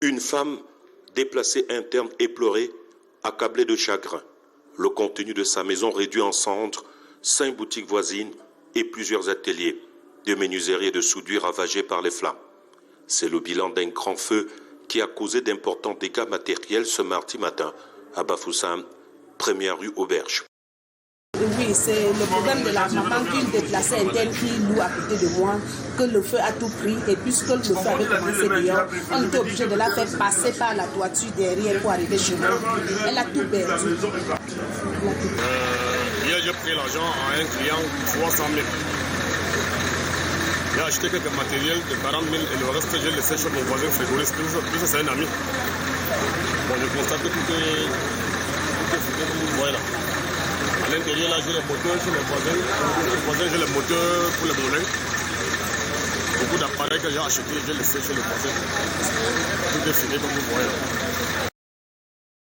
Une femme déplacée interne éplorée, accablée de chagrin. Le contenu de sa maison réduit en cendres, 5 boutiques voisines et plusieurs ateliers de menuiserie et de soudure ravagés par les flammes. C'est le bilan d'un grand feu qui a causé d'importants dégâts matériels ce mardi matin à Bafoussam, première rue Auberge. Oui, c'est le problème de la maman qui déplaçait interne qui loue à côté de moi, que le feu a tout pris et puisque le feu avait commencé dehors, on était obligé de la faire passer par la toiture derrière pour arriver chez moi. Elle a tout perdu. Hier, j'ai pris l'argent à un client 300 000. J'ai acheté quelques matériels de 40 000 et le reste, j'ai laissé chez mon voisin frigoriste. Tout ça, c'est un ami. Bon, je constate que tout est voilà. À l'intérieur, là, j'ai les moteurs chez les voisins. J'ai les moteurs pour les moulins. Beaucoup d'appareils que j'ai achetés, j'ai laissé chez les voisins. Tout est fini comme vous voyez.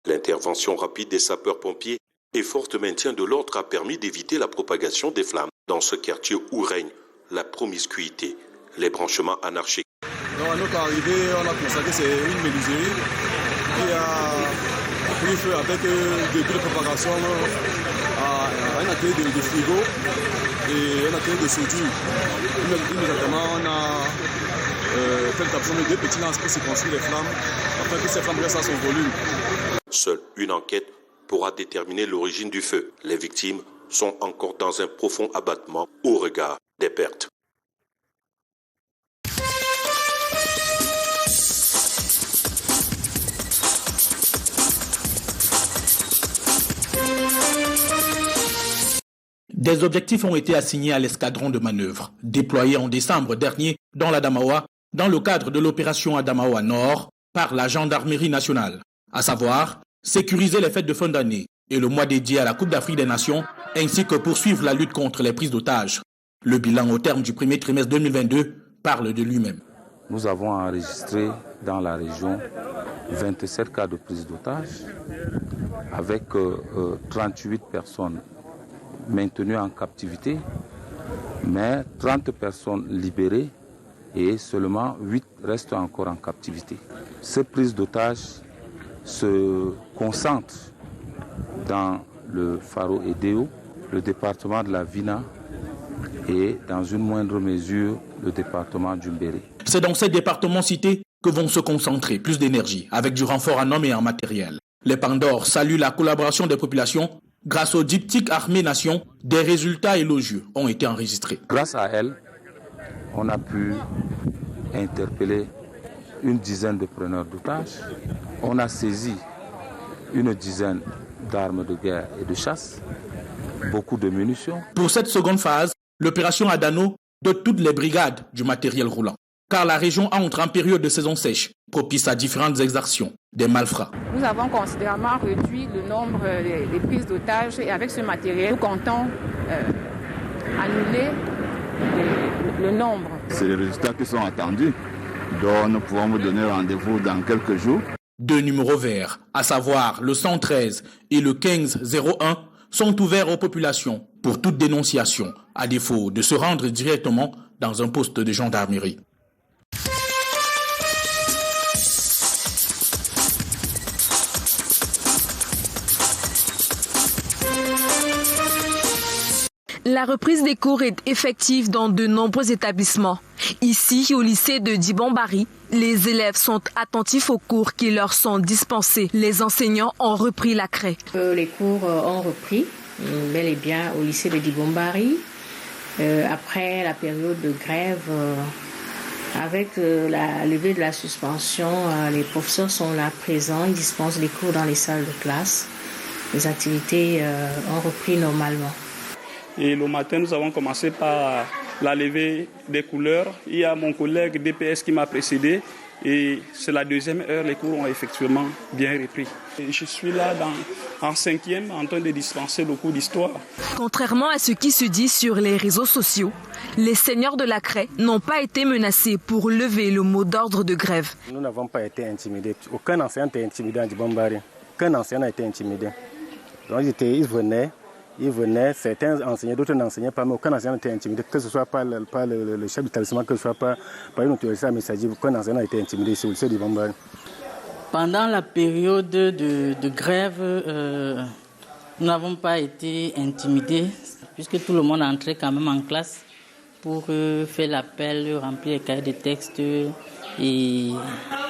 L'intervention rapide des sapeurs-pompiers et fort maintien de l'ordre a permis d'éviter la propagation des flammes dans ce quartier où règne la promiscuité, les branchements anarchiques. Donc à notre arrivée, on a constaté que c'est une menuiserie qui a pris feu avec début de propagation à un atelier de frigo et un atelier de soudure. Immédiatement, on a fait l'adaptation de 2 petits lances pour circonscrire les flammes afin que ces flammes restent à son volume. Seule une enquête pourra déterminer l'origine du feu. Les victimes sont encore dans un profond abattement au regard des pertes. Des objectifs ont été assignés à l'escadron de manœuvre, déployé en décembre dernier dans l'Adamawa, dans le cadre de l'opération Adamawa Nord par la Gendarmerie nationale, à savoir sécuriser les fêtes de fin d'année et le mois dédié à la Coupe d'Afrique des Nations, ainsi que poursuivre la lutte contre les prises d'otages. Le bilan au terme du premier trimestre 2022 parle de lui-même. Nous avons enregistré dans la région 27 cas de prise d'otages avec 38 personnes maintenues en captivité, mais 30 personnes libérées et seulement 8 restent encore en captivité. Ces prises d'otages se concentrent dans le Faro et Déo, le département de la Vina et dans une moindre mesure le département du Mbéré. C'est dans ces départements cités que vont se concentrer plus d'énergie avec du renfort en hommes et en matériel. Les Pandores saluent la collaboration des populations. Grâce au diptyque Armée Nation, des résultats élogieux ont été enregistrés. Grâce à elle, on a pu interpeller une dizaine de preneurs d'otages. On a saisi une dizaine d'armes de guerre et de chasse, beaucoup de munitions. Pour cette seconde phase, l'opération Adano dote toutes les brigades du matériel roulant, car la région entre en période de saison sèche, propice à différentes exactions des malfrats. Nous avons considérablement réduit le nombre des prises d'otages et avec ce matériel, nous comptons annuler le nombre. C'est les résultats qui sont attendus, donc nous pouvons vous donner rendez-vous dans quelques jours. 2 numéros verts, à savoir le 113 et le 1501, sont ouverts aux populations pour toute dénonciation, à défaut de se rendre directement dans un poste de gendarmerie. La reprise des cours est effective dans de nombreux établissements. Ici, au lycée de Dibon-Barry, les élèves sont attentifs aux cours qui leur sont dispensés. Les enseignants ont repris la craie. Les cours ont repris, bel et bien, au lycée de Dibon-Barry. Après la période de grève, avec la levée de la suspension, les professeurs sont là présents, ils dispensent les cours dans les salles de classe. Les activités ont repris normalement. Et le matin, nous avons commencé par la levée des couleurs. Il y a mon collègue DPS qui m'a précédé et c'est la deuxième heure, les cours ont effectivement bien repris. Et je suis là en 5e en train de dispenser le cours d'histoire. Contrairement à ce qui se dit sur les réseaux sociaux, les seigneurs de la craie n'ont pas été menacés pour lever le mot d'ordre de grève. Nous n'avons pas été intimidés. Aucun enseignant n'a été intimidé à Dibon-Barry. Aucun enseignant n'a été intimidé. Donc ils venaient. Ils venaient, certains enseignaient, d'autres n'enseignaient pas, mais aucun enseignant n'était intimidé, que ce soit par le chef d'établissement, que ce soit par une autorité administrative, aucun enseignant n'a été intimidé ici au lycée de Dibon Bari. Pendant la période de grève, nous n'avons pas été intimidés, puisque tout le monde entrait quand même en classe pour faire l'appel, remplir les cahiers de textes et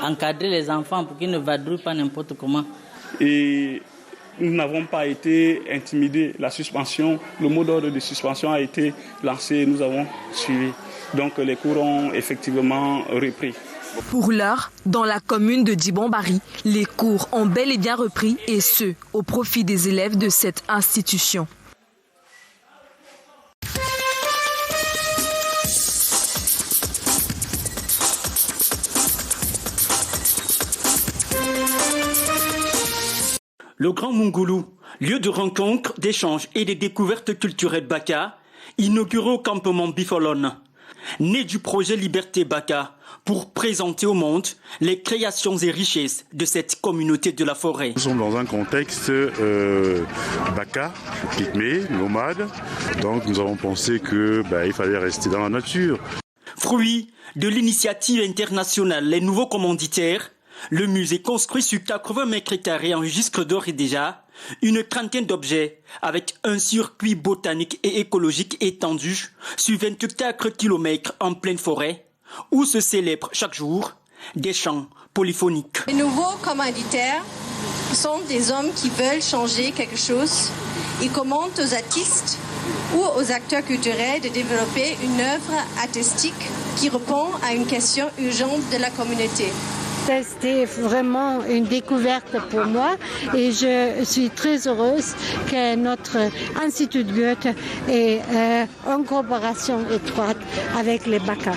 encadrer les enfants pour qu'ils ne vadrouillent pas n'importe comment. Et nous n'avons pas été intimidés. La suspension, le mot d'ordre de suspension a été lancé, nous avons suivi. Donc les cours ont effectivement repris. Pour l'heure, dans la commune de Dibon Bari, les cours ont bel et bien repris et ce, au profit des élèves de cette institution. Le Grand Mungoulou, lieu de rencontre, d'échange et de découvertes culturelles Baka, inauguré au campement Bifolone. Né du projet Liberté Baka, pour présenter au monde les créations et richesses de cette communauté de la forêt. Nous sommes dans un contexte Baka, pygmée, nomade, donc nous avons pensé qu'il fallait rester dans la nature. Fruit de l'initiative internationale Les Nouveaux Commanditaires, le musée construit sur 80 mètres carrés enregistre d'ores et déjà une trentaine d'objets avec un circuit botanique et écologique étendu sur 24 km en pleine forêt où se célèbrent chaque jour des chants polyphoniques. Les nouveaux commanditaires sont des hommes qui veulent changer quelque chose. Ils commandent aux artistes ou aux acteurs culturels de développer une œuvre artistique qui répond à une question urgente de la communauté. C'était vraiment une découverte pour moi et je suis très heureuse que notre Institut Goethe ait en coopération étroite avec les Baka.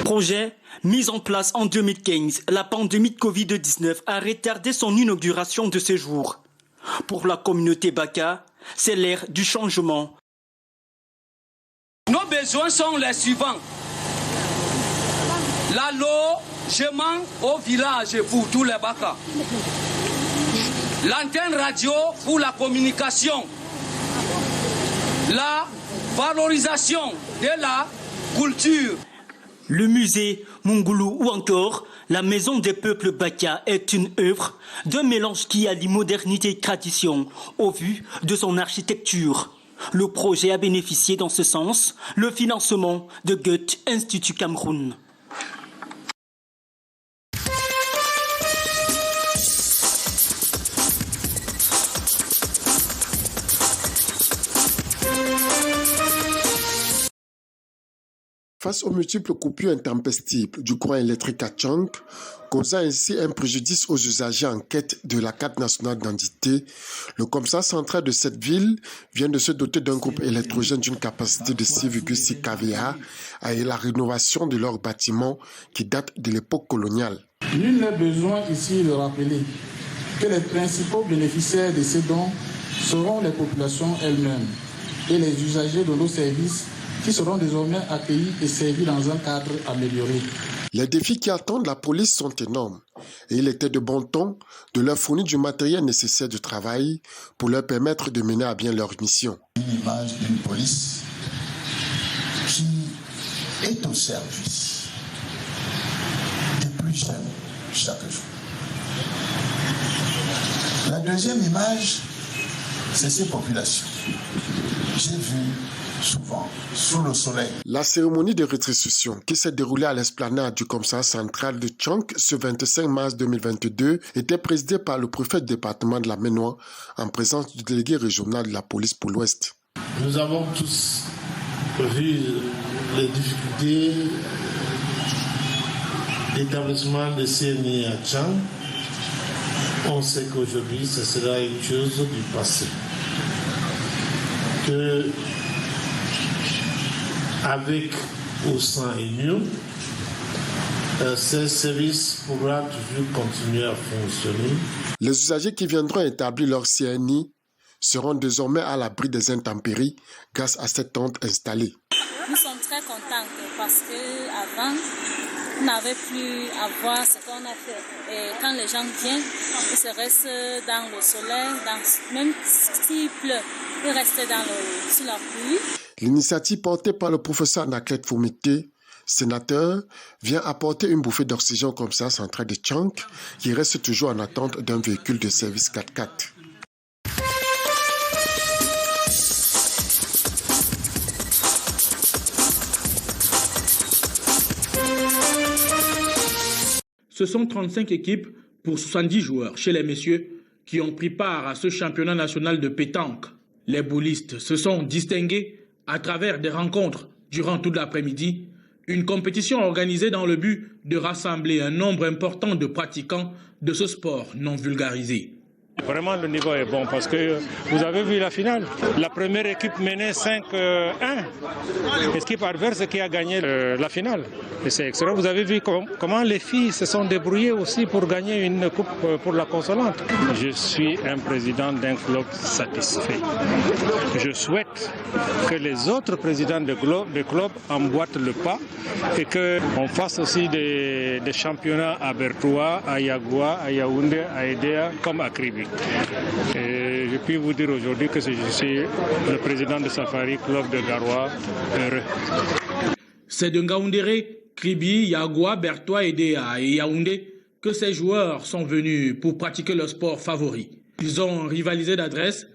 Projet mis en place en 2015, la pandémie de Covid-19 a retardé son inauguration de ce jour. Pour la communauté Baka, c'est l'ère du changement. Nos besoins sont les suivants. Logement au village pour tous les Baka. L'antenne radio pour la communication. La valorisation de la culture. Le musée Mungoulou ou encore la Maison des peuples Baka est une œuvre d'un mélange qui allie modernité et tradition au vu de son architecture. Le projet a bénéficié dans ce sens le financement de Goethe Institut Cameroun. Face aux multiples coupures intempestives du courant électrique à Tchang, causant ainsi un préjudice aux usagers en quête de la carte nationale d'identité, le commissariat central de cette ville vient de se doter d'un groupe électrogène d'une capacité de 6,6 kVA et la rénovation de leur bâtiment qui date de l'époque coloniale. Nul n'est besoin ici de rappeler que les principaux bénéficiaires de ces dons seront les populations elles-mêmes et les usagers de nos services qui seront désormais accueillis et servis dans un cadre amélioré. Les défis qui attendent la police sont énormes et il était de bon ton de leur fournir du matériel nécessaire de travail pour leur permettre de mener à bien leur mission. Une image d'une police qui est au service des plus jeunes chaque jour. La deuxième image, c'est ces populations. J'ai vu souvent sous le soleil. La cérémonie de restitution qui s'est déroulée à l'esplanade du commissariat central de Tchang ce 25 mars 2022 était présidée par le préfet du département de la Ménois en présence du délégué régional de la police pour l'Ouest. Nous avons tous vu les difficultés d'établissement de CNI à Tchang. On sait qu'aujourd'hui ce sera une chose du passé. Que avec ou sans union, ce service pourra toujours continuer à fonctionner. Les usagers qui viendront établir leur CNI seront désormais à l'abri des intempéries grâce à cette tente installée. Nous sommes très contents parce qu'avant, n'avait plus à voir ce qu'on a fait. Et quand les gens viennent, ils se restent dans le soleil, même s'il pleut, ils restent sur la pluie. L'initiative portée par le professeur Anaclet Fomité, sénateur, vient apporter une bouffée d'oxygène au commissariat central de Tchank, qui reste toujours en attente d'un véhicule de service 4x4. Ce sont 35 équipes pour 70 joueurs chez les messieurs qui ont pris part à ce championnat national de pétanque. Les boulistes se sont distingués à travers des rencontres durant toute l'après-midi, une compétition organisée dans le but de rassembler un nombre important de pratiquants de ce sport non vulgarisé. Vraiment, le niveau est bon parce que vous avez vu la finale. La première équipe menait 5-1. L'équipe adverse qui a gagné la finale. Et c'est excellent. Vous avez vu comment les filles se sont débrouillées aussi pour gagner une coupe pour la consolante. Je suis un président d'un club satisfait. Je souhaite que les autres présidents de clubs emboîtent le pas et qu'on fasse aussi des championnats à Bertoua, à Yagoua, à Yaoundé, à Edea, comme à Kribi. Et je puis vous dire aujourd'hui que je suis le président de Safari Club de Garoua heureux. C'est de Ngaoundéré, Kribi, Yagoua, Bertoua, Edea et Yaoundé que ces joueurs sont venus pour pratiquer leur sport favori. Ils ont rivalisé d'adresse.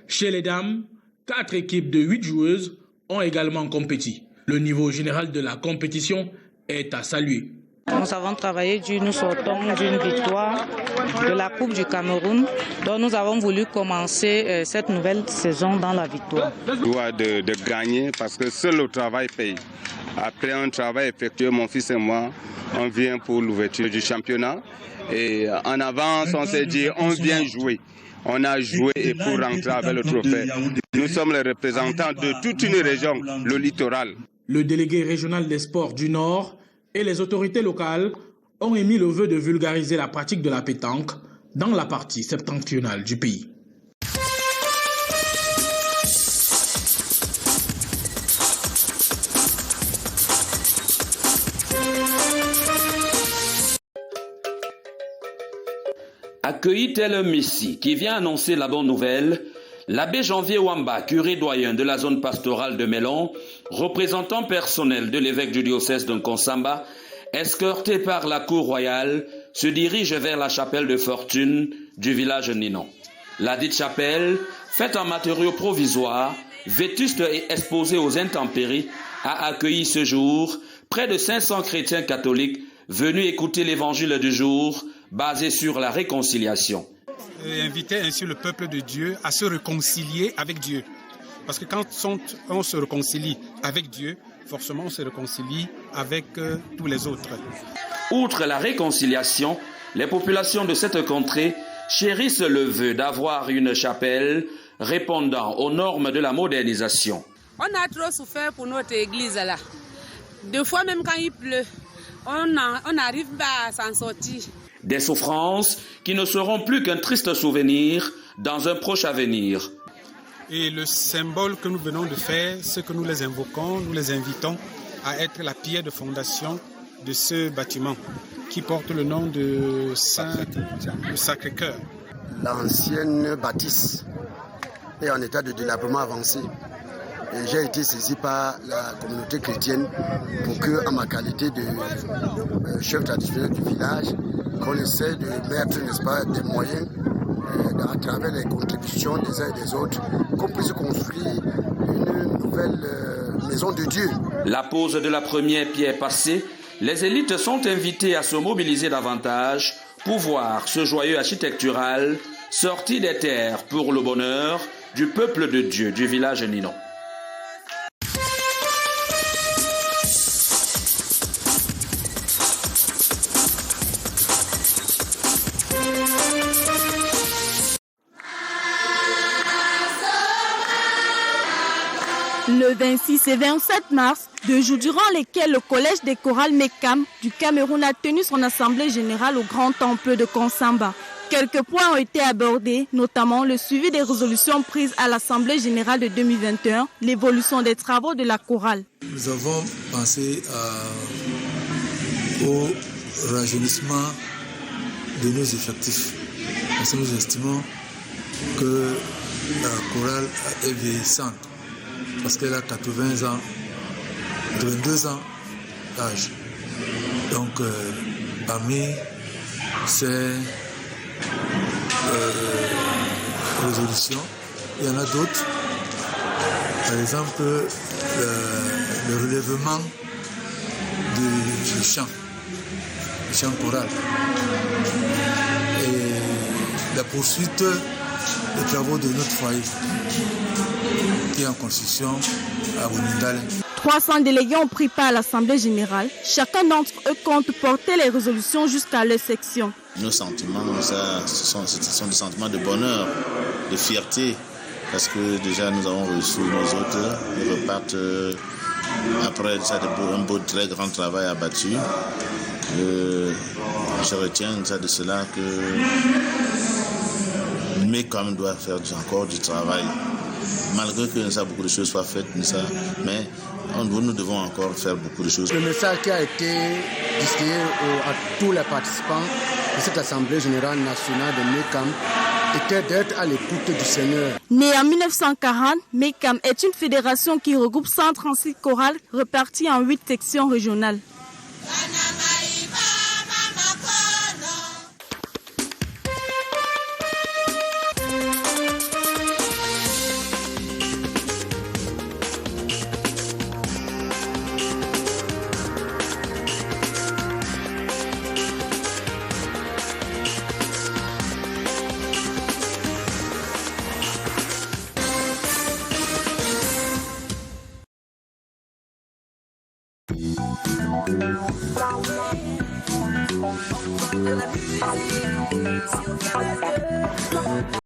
Chez les dames, 4 équipes de 8 joueuses ont également compéti. Le niveau général de la compétition est à saluer. Nous avons travaillé nous sortons d'une victoire de la Coupe du Cameroun, dont nous avons voulu commencer cette nouvelle saison dans la victoire. De gagner parce que seul le travail paye. Après un travail effectué, mon fils et moi, on vient pour l'ouverture du championnat. Et en avance, on s'est dit, on vient jouer. On a joué et pour rentrer avec le trophée. Nous sommes les représentants de toute une région, le littoral. Le délégué régional des sports du Nord et les autorités locales ont émis le vœu de vulgariser la pratique de la pétanque dans la partie septentrionale du pays. Accueilli tel un messie qui vient annoncer la bonne nouvelle, l'abbé Janvier Wamba, curé doyen de la zone pastorale de Mélon, représentant personnel de l'évêque du diocèse de Nkonsamba, escorté par la cour royale, se dirige vers la chapelle de fortune du village Ninon. La dite chapelle, faite en matériaux provisoires, vétuste et exposée aux intempéries, a accueilli ce jour près de 500 chrétiens catholiques venus écouter l'évangile du jour basé sur la réconciliation. Et inviter ainsi le peuple de Dieu à se réconcilier avec Dieu. Parce que quand on se réconcilie avec Dieu, forcément on se réconcilie avec tous les autres. Outre la réconciliation, les populations de cette contrée chérissent le vœu d'avoir une chapelle répondant aux normes de la modernisation. On a trop souffert pour notre église là. Des fois même quand il pleut, on n'arrive pas à s'en sortir. Des souffrances qui ne seront plus qu'un triste souvenir dans un proche avenir. Et le symbole que nous venons de faire, ce que nous les invoquons, nous les invitons à être la pierre de fondation de ce bâtiment qui porte le nom de Sacré-Cœur. L'ancienne bâtisse est en état de délabrement avancé. Et j'ai été saisi par la communauté chrétienne pour que, en ma qualité de chef traditionnel du village, qu'on essaie de mettre, n'est-ce pas, des moyens à travers les contributions des uns et des autres, qu'on puisse construire une nouvelle maison de Dieu. La pose de la première pierre passée, les élites sont invitées à se mobiliser davantage pour voir ce joyeux architectural sorti des terres pour le bonheur du peuple de Dieu du village Ninon. Le 26 et 27 mars, 2 jours durant lesquels le collège des chorales Mekam du Cameroun a tenu son assemblée générale au grand temple de Nkonsamba. Quelques points ont été abordés, notamment le suivi des résolutions prises à l'assemblée générale de 2021, l'évolution des travaux de la chorale. Nous avons pensé au rajeunissement de nos effectifs. Parce que nous estimons que la chorale est vieillissante, parce qu'elle a 82 ans d'âge. Donc, parmi ces résolutions, il y en a d'autres. Par exemple, le relèvement du chant choral. Et la poursuite des travaux de notre foyer, qui est en construction à Bounindale. 300 délégués ont pris part à l'Assemblée générale. Chacun d'entre eux compte porter les résolutions jusqu'à leur section. Nos sentiments, ce sont des sentiments de bonheur, de fierté, parce que déjà nous avons reçu nos autres, ils repartent après un beau, très grand travail abattu. Je retiens de cela que MECAM doit faire encore du travail. Malgré que beaucoup de choses soient faites, mais nous devons encore faire beaucoup de choses. Le message qui a été distribué à tous les participants de cette Assemblée générale nationale de MECAM était d'être à l'écoute du Seigneur. Née en 1940, MECAM est une fédération qui regroupe 136 chorales réparties en 8 sections régionales. De la musique, si on fait